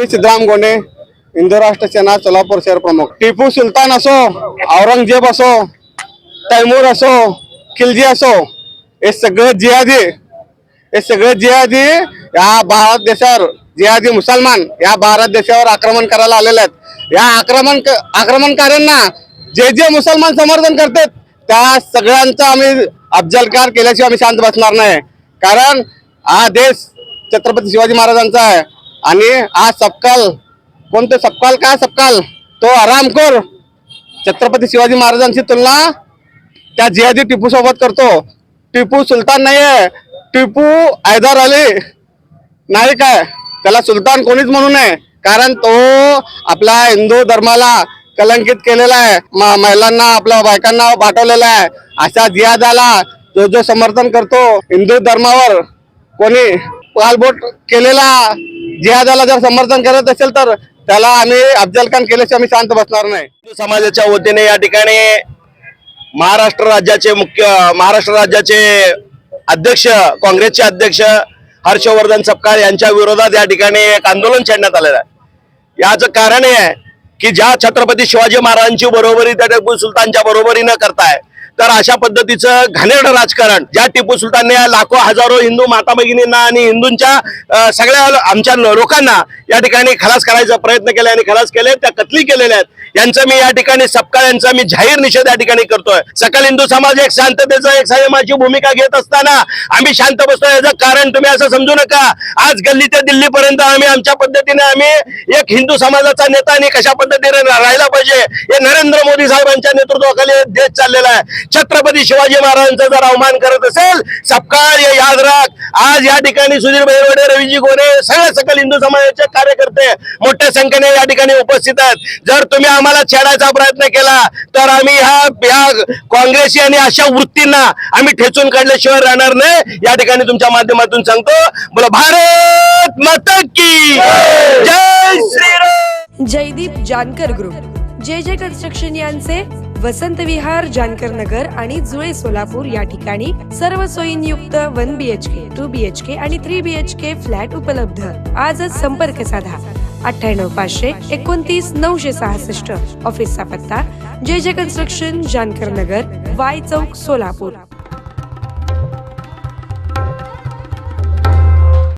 सिद्धराम गोंडे, हिंदू राष्ट्र सेना सोलापूर शहर प्रमुख। टिपू सुलतान असो, औरंगजेब असो, तैमूर असो, खिलजी असो, हे सगळे जिहादी या भारत देशावर, जिहादी मुसलमान या भारत देशावर आक्रमण करायला आलेले आहेत। या आक्रमणकार्यांना जे मुसलमान समर्थन करतात त्या सगळ्यांचा आम्ही अफजलकार केल्याशिवाय आम्ही शांत बसणार नाही। कारण हा देश छत्रपती शिवाजी महाराजांचा आहे आणि हा सबकाल, कोणते सबकाल, काय सबकाल, तो आरामखोर छत्रपती शिवाजी महाराजांची तुलना त्या जिहादी टिपू सोबत करतो। टिपू सुलतान नाही आहे, टिपू हैदर अली नाही, काय त्याला सुलतान कोणीच म्हणू नये, कारण तो आपल्या हिंदू धर्माला कलंकित केलेला आहे, महिलांना आपल्या बायकांना पाठवलेला आहे। अशा जिहादाला जो समर्थन करतो, हिंदू धर्मावर कोणी पालबोट केलेला जिहादाला जर समर्थन करत असेल तर त्याला आम्ही अफजलखान केल्याशिवाय आम्ही शांत बसणार नाही। हिंदू समाजाच्या वतीने या ठिकाणी महाराष्ट्र राज्याचे अध्यक्ष, काँग्रेसचे अध्यक्ष हर्षवर्धन सपकाळ यांच्या विरोधात या ठिकाणी एक आंदोलन छेडण्यात आलेलं आहे। याचं कारण हे आहे की ज्या छत्रपती शिवाजी महाराजांची बरोबरी त्या टिपू सुलतानच्या बरोबरी न करताय, तर अशा पद्धतीचं घाणेरडं राजकारण ज्या टिपू सुलतानने लाखो हजारो हिंदू माता भगिनींना आणि हिंदूंच्या सगळ्या आमच्या लोकांना या ठिकाणी खलास करायचा प्रयत्न केला आणि खलास केले, त्या कत्ली केलेल्या आहेत, यांचा मी या ठिकाणी सपकाळ यांचा मी जाहीर निषेध या ठिकाणी करतोय। सकल हिंदू समाज एक शांततेचा, एक संयमाची भूमिका घेत असताना आम्ही शांत बसतोय। याचं कारण तुम्ही असं समजू नका, आज गल्ली ते दिल्लीपर्यंत आम्ही आमच्या पद्धतीने आम्ही एक हिंदू समाजाचा नेता आणि कशा पद्धतीने राहायला पाहिजे हे नरेंद्र मोदी साहेबांच्या नेतृत्वाखाली देश चाललेला आहे। छत्रपती शिवाजी महाराजांचा जर अवमान करत असेल सपकाळ, हे याद राख। आज या ठिकाणी सुधीर बैरवडे, रवीजी गोरे, सगळे सकल हिंदू समाजाचे कार्यकर्ते मोठ्या संख्येने या ठिकाणी उपस्थित आहेत। जर तुम्ही आम्हाला छेडायचा प्रयत्न केला तर आम्ही ह्या काँग्रेसी आणि अशा वृत्तींना आम्ही ठेचून काढल्याशिवाय राहणार नाही। या ठिकाणी तुमच्या माध्यमातून सांगतो, बोला भारत माता की जय श्रीराम। जयदीप जानकर ग्रुप, जे कन्स्ट्रक्शन यांचे वसंत विहार, जानकर नगर आणि जुळे सोलापूर या ठिकाणी सर्व सोयींयुक्त 1 BHK, 2 BHK आणि 3 BHK फ्लॅट उपलब्ध। आजच संपर्क साधा 98 500 29 966। ऑफिसचा पत्ता जे कन्स्ट्रक्शन, जानकर नगर, वाय चौक, सोलापूर।